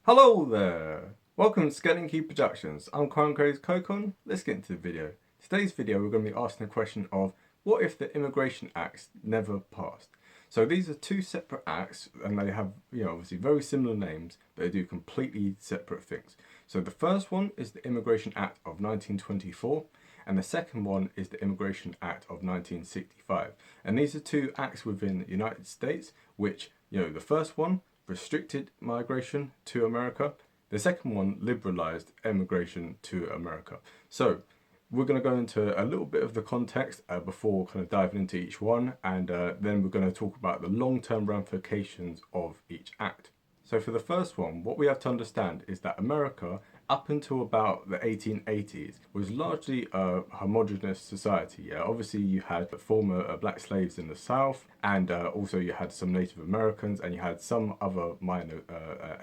Hello there! Welcome to Scanning Key Productions. I'm Crime Craze Kokon. Let's get into the video. Today's video we're going to be asking the question of what if the Immigration Acts never passed? So these are two separate acts and they have, obviously very similar names, but they do completely separate things. So the first one is the Immigration Act of 1924 and the second one is the Immigration Act of 1965. And these are two acts within the United States which, the first one restricted migration to America. The second one liberalized immigration to America. So we're going to go into a little bit of the context before kind of diving into each one, and then we're going to talk about the long-term ramifications of each act. So for the first one, what we have to understand is that America, up until about the 1880s, was largely a homogenous society. Yeah, obviously you had former black slaves in the South, and also you had some Native Americans, and you had some other minor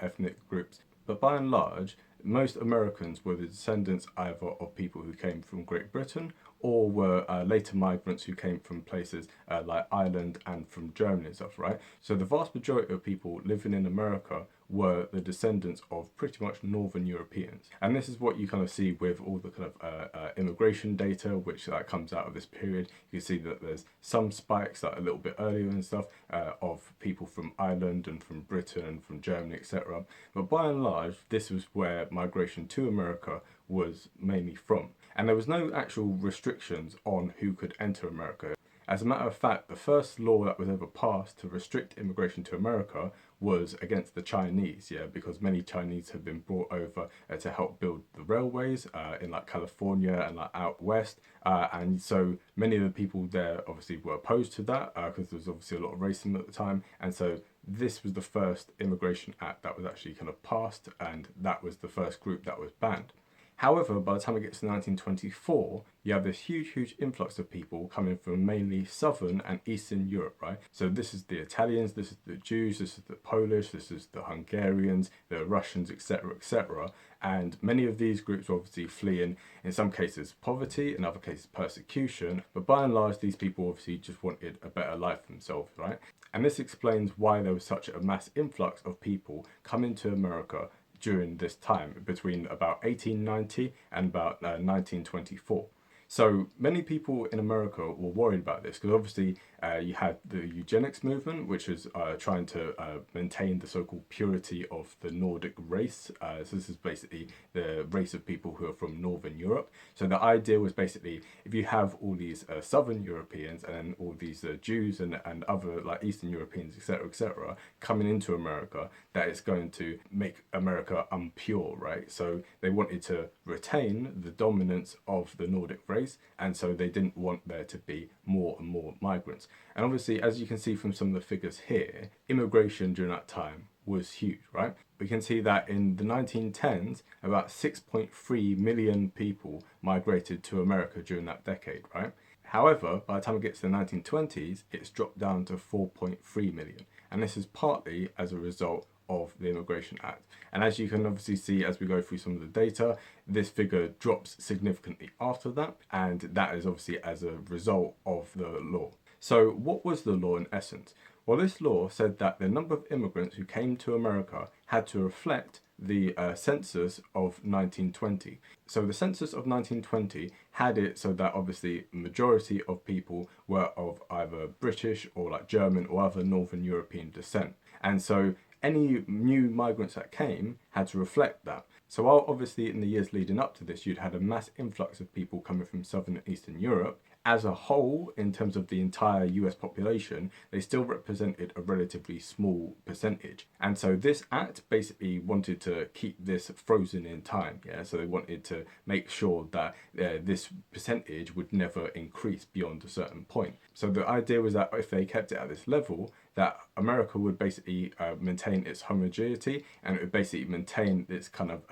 ethnic groups. But by and large, most Americans were the descendants either of people who came from Great Britain or were later migrants who came from places like Ireland and from Germany and stuff, right? So the vast majority of people living in America were the descendants of pretty much Northern Europeans. And this is what you kind of see with all the kind of immigration data which comes out of this period. You can see that there's some spikes a little bit earlier and stuff of people from Ireland and from Britain and from Germany, etc. But by and large, this was where migration to America was mainly from. And there was no actual restrictions on who could enter America. As a matter of fact, the first law that was ever passed to restrict immigration to America was against the Chinese, because many Chinese had been brought over to help build the railways in California and out west. And so many of the people there obviously were opposed to that because there was obviously a lot of racism at the time. And so this was the first immigration act that was actually kind of passed, and that was the first group that was banned. However, by the time it gets to 1924, you have this huge influx of people coming from mainly Southern and Eastern Europe, right? So this is the Italians, this is the Jews, this is the Polish, this is the Hungarians, the Russians, etc., etc. And many of these groups were obviously fleeing, in some cases, poverty, in other cases, persecution. But by and large, these people obviously just wanted a better life for themselves, right? And this explains why there was such a mass influx of people coming to America during this time, between about 1890 and about 1924. So many people in America were worried about this because obviously you had the eugenics movement, which was trying to maintain the so-called purity of the Nordic race. So this is basically the race of people who are from Northern Europe. So the idea was basically if you have all these Southern Europeans and then all these Jews and other Eastern Europeans, etc., coming into America, that it's going to make America impure, right? So they wanted to retain the dominance of the Nordic race, and so they didn't want there to be more and more migrants. And obviously, as you can see from some of the figures here, immigration during that time was huge, right? We can see that in the 1910s, about 6.3 million people migrated to America during that decade, right? However, by the time it gets to the 1920s, it's dropped down to 4.3 million. And this is partly as a result of the Immigration Act. And as you can obviously see as we go through some of the data, this figure drops significantly after that, and that is obviously as a result of the law. So what was the law in essence? Well, this law said that the number of immigrants who came to America had to reflect the census of 1920. So the census of 1920 had it so that obviously the majority of people were of either British or German or other Northern European descent. And so any new migrants that came had to reflect that. So while obviously in the years leading up to this, you'd had a mass influx of people coming from Southern and Eastern Europe, as a whole, in terms of the entire US population, they still represented a relatively small percentage. And so this act basically wanted to keep this frozen in time. So they wanted to make sure that this percentage would never increase beyond a certain point. So the idea was that if they kept it at this level, that America would basically maintain its homogeneity, and it would basically maintain this kind of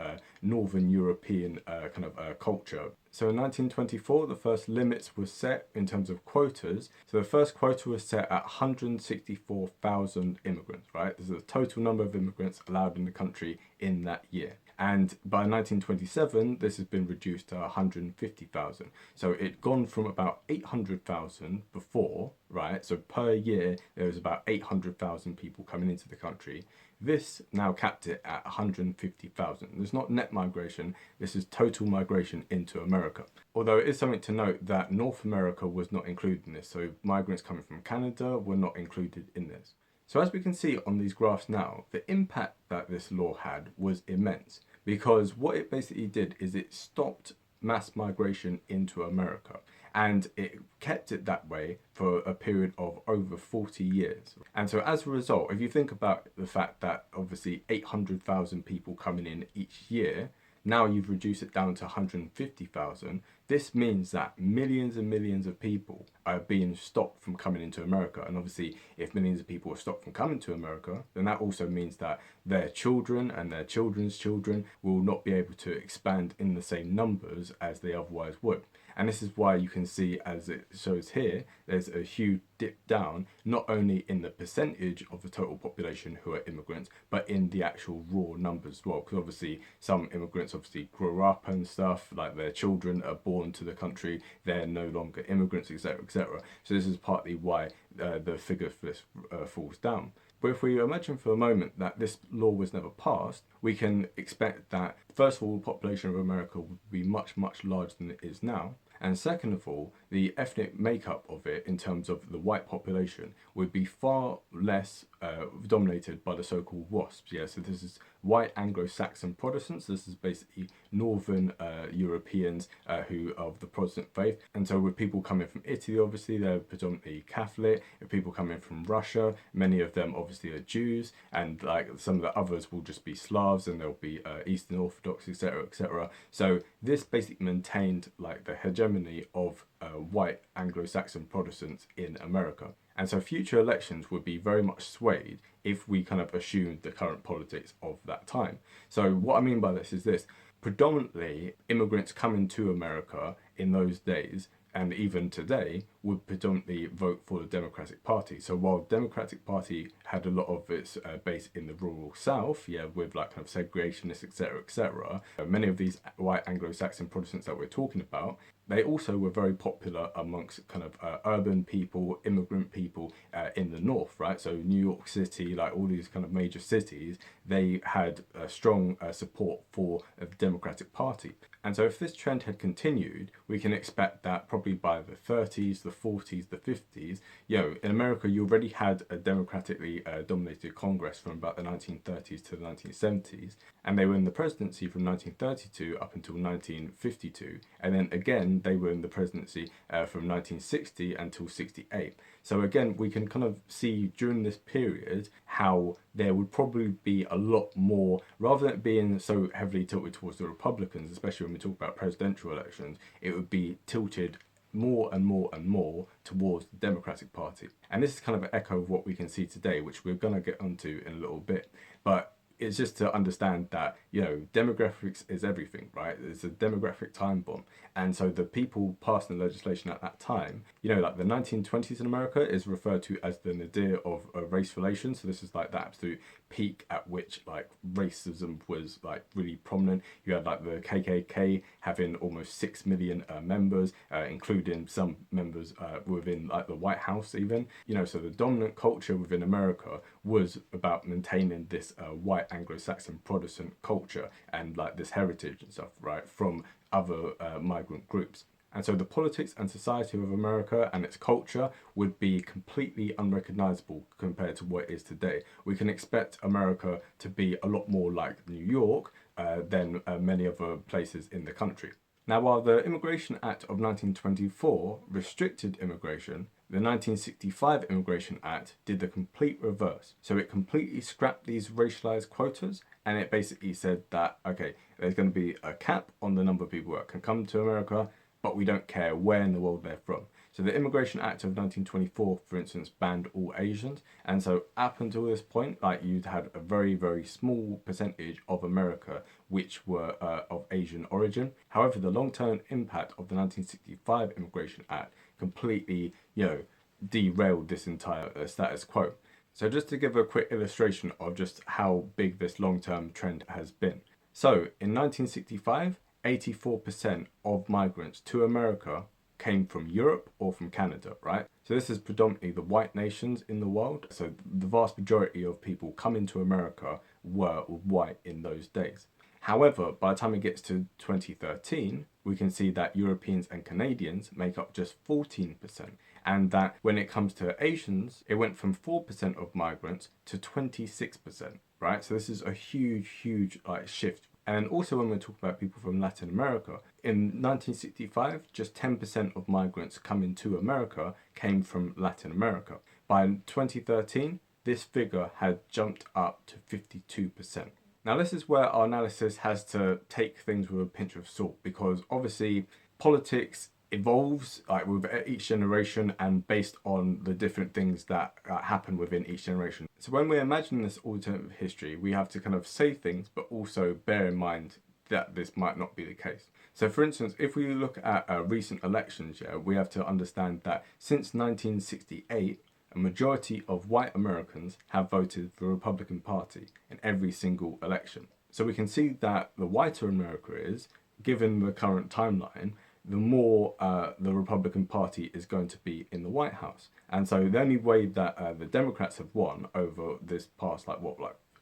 Northern European culture. So in 1924, the first limits were set in terms of quotas. So the first quota was set at 164,000 immigrants, right? This is the total number of immigrants allowed in the country in that year. And by 1927, this has been reduced to 150,000. So it gone from about 800,000 before, right? So per year, there was about 800,000 people coming into the country. This now capped it at 150,000. There's not net migration, this is total migration into America. Although it is something to note that North America was not included in this, so migrants coming from Canada were not included in this. So as we can see on these graphs now, the impact that this law had was immense, because what it basically did is it stopped mass migration into America, and it kept it that way for a period of over 40 years. And so as a result, if you think about the fact that obviously 800,000 people coming in each year, now you've reduced it down to 150,000. This means that millions and millions of people are being stopped from coming into America. And obviously, if millions of people are stopped from coming to America, then that also means that their children and their children's children will not be able to expand in the same numbers as they otherwise would. And this is why you can see, as it shows here, there's a huge dip down, not only in the percentage of the total population who are immigrants, but in the actual raw numbers as well. Because obviously some immigrants obviously grow up and stuff, like their children are born to the country, they're no longer immigrants, etc., etc. So this is partly why the figure for this falls down. But if we imagine for a moment that this law was never passed, we can expect that, first of all, the population of America would be much, much larger than it is now. And second of all, the ethnic makeup of it in terms of the white population would be far less dominated by the so-called WASPs. Yeah, so this is white Anglo-Saxon Protestants. This is basically Northern Europeans who are of the Protestant faith. And so with people coming from Italy, obviously, they're predominantly Catholic. If people coming from Russia, many of them obviously are Jews. And like some of the others will just be Slavs, and they'll be Eastern Orthodox, etc., etc. So this basically maintained like the hegemony of white Anglo-Saxon Protestants in America. And so future elections would be very much swayed if we kind of assumed the current politics of that time. So what I mean by this is this: predominantly immigrants coming to America in those days and even today would predominantly vote for the Democratic Party. So while the Democratic Party had a lot of its base in the rural South, yeah, with like kind of segregationists, etc., etc., many of these white Anglo-Saxon Protestants that we're talking about, they also were very popular amongst kind of urban people, immigrant people in the North, right? So New York City, like all these kind of major cities, they had a strong support for the Democratic Party. And so if this trend had continued, we can expect that probably by the 30s, the 40s, the 50s, in America, you already had a democratically dominated Congress from about the 1930s to the 1970s. And they were in the presidency from 1932 up until 1952. And then again, they were in the presidency from 1960 until 68. So again, we can kind of see during this period how there would probably be a lot more, rather than it being so heavily tilted towards the Republicans, especially when we talk about presidential elections, it would be tilted more and more and more towards the Democratic Party. And this is kind of an echo of what we can see today, which we're going to get onto in a little bit. But it's just to understand that, demographics is everything, right? It's a demographic time bomb. And so the people passing the legislation at that time, like the 1920s in America is referred to as the Nadir of race relations. So this is like the absolute peak at which like racism was like really prominent. You had like the KKK having almost 6 million members, including some members within like the White House even. So the dominant culture within America was about maintaining this white Anglo-Saxon Protestant culture and like this heritage and stuff, right, from other migrant groups. And so the politics and society of America and its culture would be completely unrecognizable compared to what it is today. We can expect America to be a lot more like New York than many other places in the country. Now, while the Immigration Act of 1924 restricted immigration, the 1965 Immigration Act did the complete reverse. So it completely scrapped these racialized quotas, and it basically said that, okay, there's going to be a cap on the number of people that can come to America, but we don't care where in the world they're from. So the Immigration Act of 1924, for instance, banned all Asians. And so up until this point, like you'd had a very, very small percentage of America which were of Asian origin. However, the long-term impact of the 1965 Immigration Act completely, derailed this entire status quo. So just to give a quick illustration of just how big this long-term trend has been. So in 1965, 84% of migrants to America came from Europe or from Canada, right? So this is predominantly the white nations in the world. So the vast majority of people coming to America were white in those days. However, by the time it gets to 2013, we can see that Europeans and Canadians make up just 14%. And that when it comes to Asians, it went from 4% of migrants to 26%, right? So this is a huge shift. And also when we're talking about people from Latin America, in 1965, just 10% of migrants coming to America came from Latin America. By 2013, this figure had jumped up to 52%. Now this is where our analysis has to take things with a pinch of salt, because obviously politics evolves like with each generation and based on the different things that happen within each generation. So when we're imagining this alternative history, we have to kind of say things but also bear in mind that this might not be the case. So for instance, if we look at recent elections, we have to understand that since 1968, a majority of white Americans have voted for the Republican Party in every single election. So we can see that the whiter America is, given the current timeline, the more the Republican Party is going to be in the White House. And so the only way that the Democrats have won over this past,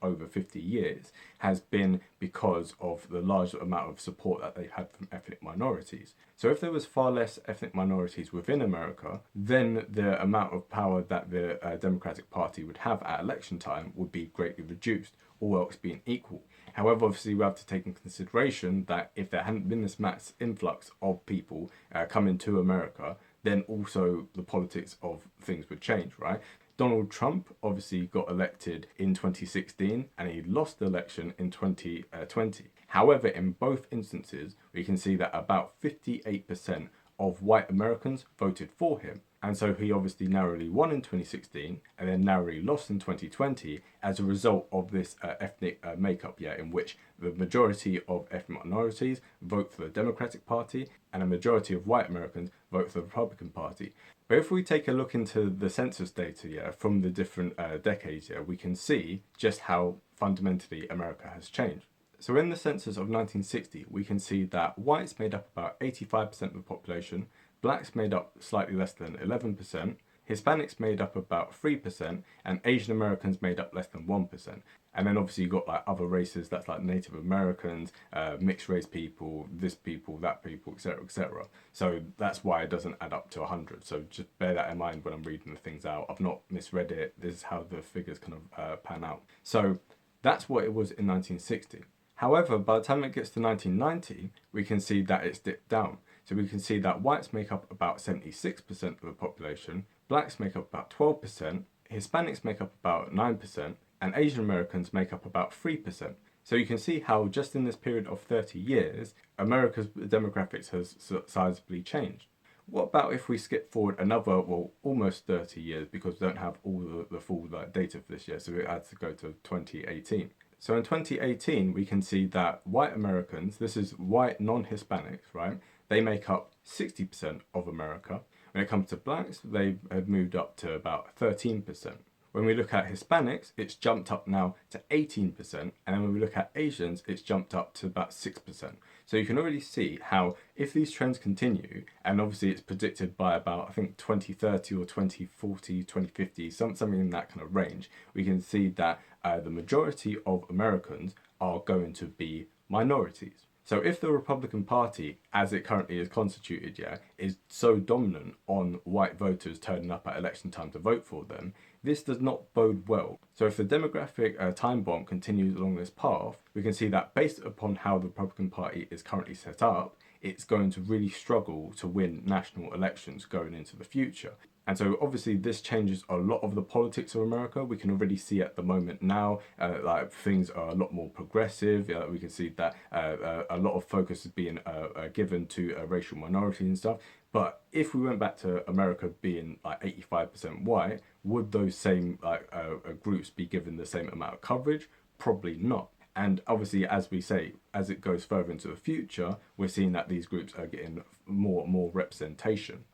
over 50 years has been because of the large amount of support that they had from ethnic minorities. So if there was far less ethnic minorities within America, then the amount of power that the Democratic Party would have at election time would be greatly reduced, all else being equal. However, obviously we have to take in consideration that if there hadn't been this mass influx of people coming to America, then also the politics of things would change, right? Donald Trump obviously got elected in 2016 and he lost the election in 2020. However, in both instances, we can see that about 58% of white Americans voted for him. And so he obviously narrowly won in 2016 and then narrowly lost in 2020 as a result of this ethnic makeup, in which the majority of ethnic minorities vote for the Democratic Party and a majority of white Americans vote for the Republican Party. But if we take a look into the census data from the different decades, we can see just how fundamentally America has changed. So in the census of 1960, we can see that whites made up about 85% of the population, blacks made up slightly less than 11%, Hispanics made up about 3%, and Asian Americans made up less than 1%. And then obviously you've got like other races, that's like Native Americans, mixed race people, this people, that people, etc., etc. So that's why it doesn't add up to 100. So just bear that in mind when I'm reading the things out. I've not misread it. This is how the figures kind of pan out. So that's what it was in 1960. However, by the time it gets to 1990, we can see that it's dipped down. So we can see that whites make up about 76% of the population, blacks make up about 12%, Hispanics make up about 9%, and Asian Americans make up about 3%. So you can see how just in this period of 30 years, America's demographics has sizably changed. What about if we skip forward another, almost 30 years, because we don't have all the full data for this year, so it has to go to 2018. So in 2018, we can see that white Americans, this is white non-Hispanics, right? They make up 60% of America. When it comes to blacks, they have moved up to about 13%. When we look at Hispanics, it's jumped up now to 18%. And then when we look at Asians, it's jumped up to about 6%. So you can already see how if these trends continue, and obviously it's predicted by about, I think, 2030 or 2040, 2050, something in that kind of range, we can see that the majority of Americans are going to be minorities. So if the Republican Party, as it currently is constituted, is so dominant on white voters turning up at election time to vote for them, this does not bode well. So if the demographic time bomb continues along this path, we can see that based upon how the Republican Party is currently set up, it's going to really struggle to win national elections going into the future. And so obviously this changes a lot of the politics of America. We can already see at the moment now, like things are a lot more progressive. We can see that a lot of focus is being given to racial minorities and stuff. But if we went back to America being like 85% white, would those same groups be given the same amount of coverage? Probably not. And obviously, as we say, as it goes further into the future, we're seeing that these groups are getting more and more representation.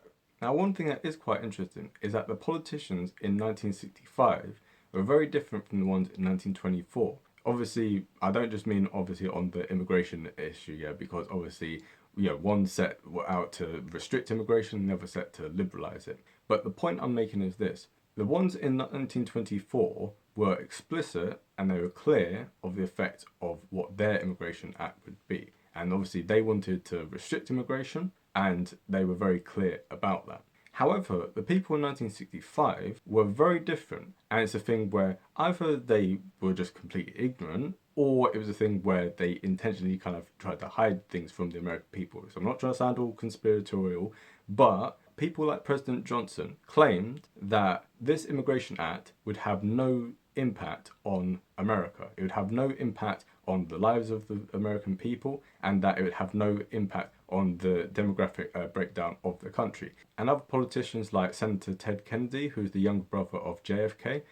Now, one thing that is quite interesting is that the politicians in 1965 were very different from the ones in 1924. obviously, I don't just mean obviously on the immigration issue, yeah, because obviously, one set were out to restrict immigration, the other set to liberalize it. But the point I'm making is this: the ones in 1924 were explicit and they were clear of the effect of what their immigration act would be. And obviously, they wanted to restrict immigration, and they were very clear about that. However, the people in 1965 were very different, and it's a thing where either they were just completely ignorant, or it was a thing where they intentionally kind of tried to hide things from the American people. So I'm not trying to sound all conspiratorial, but people like President Johnson claimed that this Immigration Act would have no impact on America. It would have no impact on the lives of the American people, and that it would have no impact on the demographic breakdown of the country. And other politicians like Senator Ted Kennedy, who's the younger brother of JFK,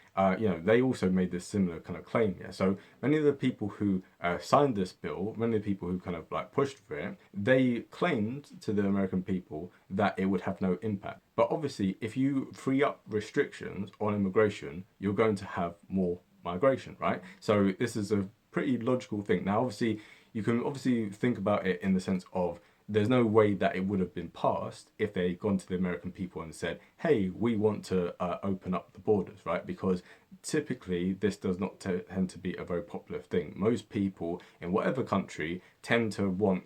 they also made this similar kind of claim. Yeah, so many of the people who signed this bill, many of the people who kind of like pushed for it, they claimed to the American people that it would have no impact. But obviously, if you free up restrictions on immigration, you're going to have more migration, right? So this is a pretty logical thing. Now, obviously, you can obviously think about it in the sense of there's no way that it would have been passed if they'd gone to the American people and said, hey, we want to open up the borders, right? Because typically this does not tend to be a very popular thing. Most people in whatever country tend to want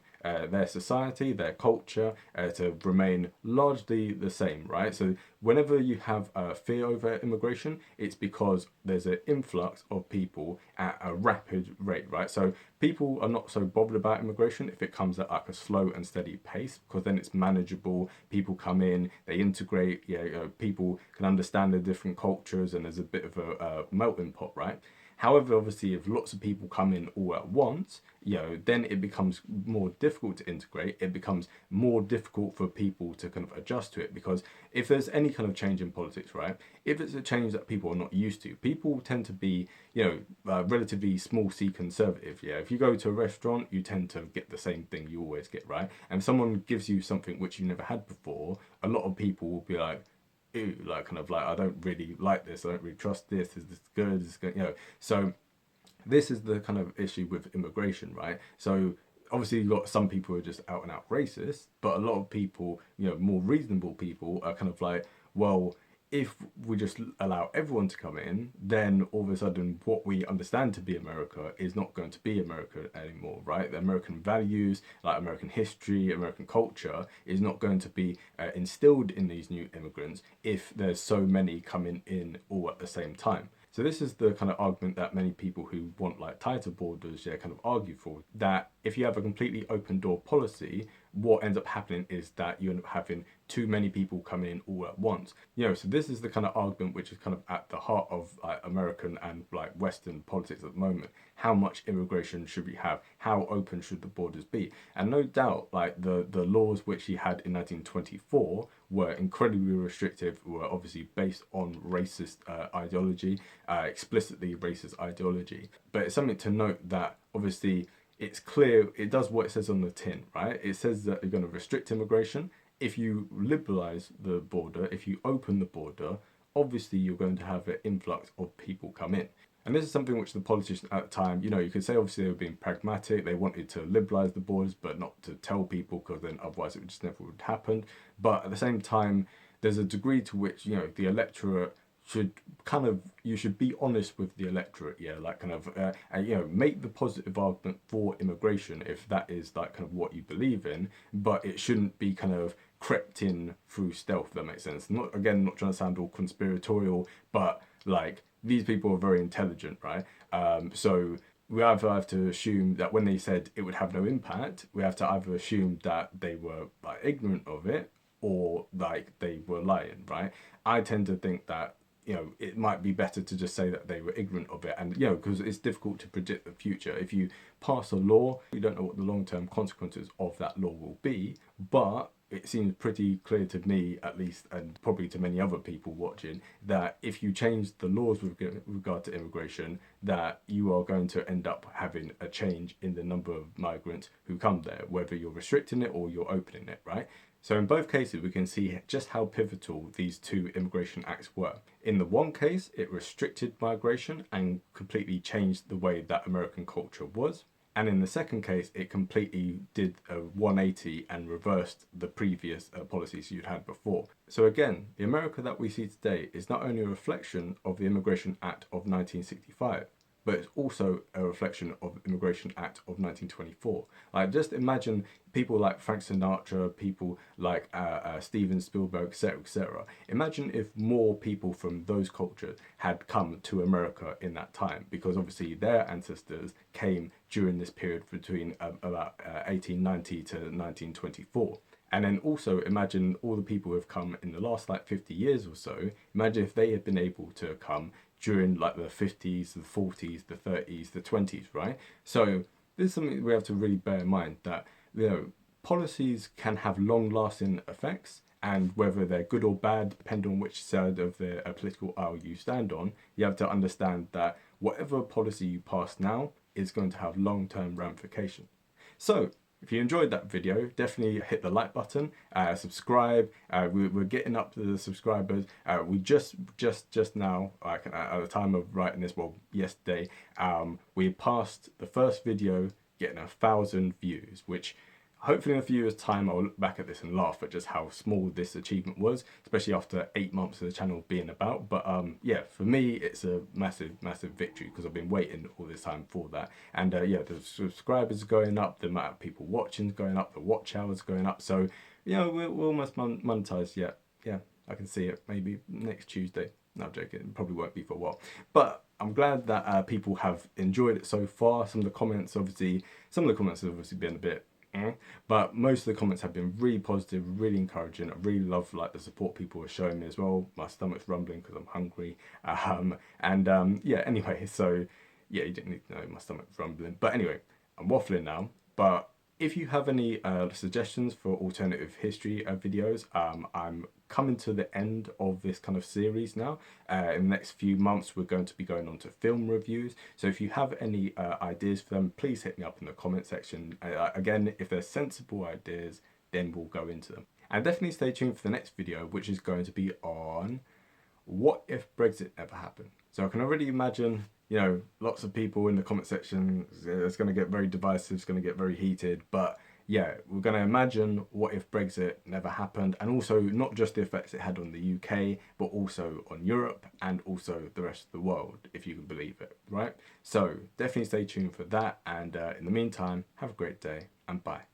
their society, their culture to remain largely the same, right? So whenever you have fear over immigration, it's because there's an influx of people at a rapid rate, right? So people are not so bothered about immigration if it comes at like a slow and steady pace, because then it's manageable. People come in, they integrate, people can understand the different cultures, and there's a bit of a melting pot, right? However, obviously, if lots of people come in all at once, then it becomes more difficult to integrate. It becomes more difficult for people to kind of adjust to it, because if there's any kind of change in politics, right, if it's a change that people are not used to, people tend to be, relatively small C conservative. Yeah, if you go to a restaurant, you tend to get the same thing you always get, right? And if someone gives you something which you never had before, a lot of people will be like, I don't really like this, I don't really trust this, is this good, is this good, so this is the kind of issue with immigration, right? So obviously you've got some people who are just out and out racist, but a lot of people, more reasonable people are kind of like, well, if we just allow everyone to come in, then all of a sudden what we understand to be America is not going to be America anymore, right? The American values, like American history, American culture, is not going to be instilled in these new immigrants if there's so many coming in all at the same time. So this is the kind of argument that many people who want like tighter borders, kind of argue for, that if you have a completely open door policy, what ends up happening is that you end up having too many people coming in all at once. So this is the kind of argument which is kind of at the heart of American and like Western politics at the moment. How much immigration should we have? How open should the borders be? And no doubt, like the laws which he had in 1924 were incredibly restrictive, were obviously based on racist ideology, explicitly racist ideology. But it's something to note that obviously it's clear, it does what it says on the tin, right? It says that you're going to restrict immigration. If you liberalize the border, if you open the border, obviously you're going to have an influx of people come in. And this is something which the politicians at the time, you could say obviously they were being pragmatic. They wanted to liberalize the borders, but not to tell people, because then otherwise it just never would happen. But at the same time, there's a degree to which, the electorate should you should be honest with the electorate, make the positive argument for immigration if that is like kind of what you believe in, but it shouldn't be kind of crept in through stealth, if that makes sense. Not trying to sound all conspiratorial, but like these people are very intelligent, right? So we either have to assume that when they said it would have no impact, we have to either assume that they were like ignorant of it, or like they were lying, right? I tend to think that it might be better to just say that they were ignorant of it. And, because it's difficult to predict the future. If you pass a law, you don't know what the long-term consequences of that law will be. But it seems pretty clear to me, at least, and probably to many other people watching, that if you change the laws with regard to immigration, that you are going to end up having a change in the number of migrants who come there, whether you're restricting it or you're opening it, right? So in both cases, we can see just how pivotal these two immigration acts were. In the one case, it restricted migration and completely changed the way that American culture was. And in the second case, it completely did a 180 and reversed the previous policies you'd had before. So again, the America that we see today is not only a reflection of the Immigration Act of 1965, but it's also a reflection of the Immigration Act of 1924. Like, just imagine people like Frank Sinatra, people like Steven Spielberg, etc., etc. Imagine if more people from those cultures had come to America in that time, because obviously their ancestors came during this period between about 1890 to 1924. And then also imagine all the people who have come in the last like 50 years or so. Imagine if they had been able to come during like the 50s, the 40s, the 30s, the 20s, right? So this is something we have to really bear in mind, that, you know, policies can have long-lasting effects, and whether they're good or bad, depending on which side of the political aisle you stand on, you have to understand that whatever policy you pass now is going to have long-term ramifications. So if you enjoyed that video, definitely hit the like button, subscribe. We're getting up to the subscribers. We just now, like at the time of writing this, well, yesterday, we passed the first video getting 1,000 views, which hopefully in a few years' time I'll look back at this and laugh at just how small this achievement was, especially after 8 months of the channel being about. But yeah, for me it's a massive victory, because I've been waiting all this time for that. And yeah, the subscribers are going up, the amount of people watching is going up, the watch hours going up. So, you know, we're almost monetized yet. Yeah, I can see it maybe next Tuesday. No, I'm joking, it probably won't be for a while. But I'm glad that people have enjoyed it so far. Some of the comments have obviously been a bit, but most of the comments have been really positive, really encouraging. I really love like the support people are showing me as well. My stomach's rumbling because I'm hungry. Yeah, anyway, so yeah, you didn't need to know my stomach's rumbling. But anyway, I'm waffling now. But if you have any suggestions for alternative history videos, I'm coming to the end of this kind of series now. In the next few months, we're going to be going on to film reviews. So if you have any ideas for them, please hit me up in the comment section. Again, if they're sensible ideas, then we'll go into them. And definitely stay tuned for the next video, which is going to be on what if Brexit never happened. So I can already imagine, you know, lots of people in the comment section, it's going to get very divisive, it's going to get very heated, but yeah, we're going to imagine what if Brexit never happened, and also not just the effects it had on the UK, but also on Europe and also the rest of the world, if you can believe it, right? So definitely stay tuned for that, and in the meantime, have a great day and bye.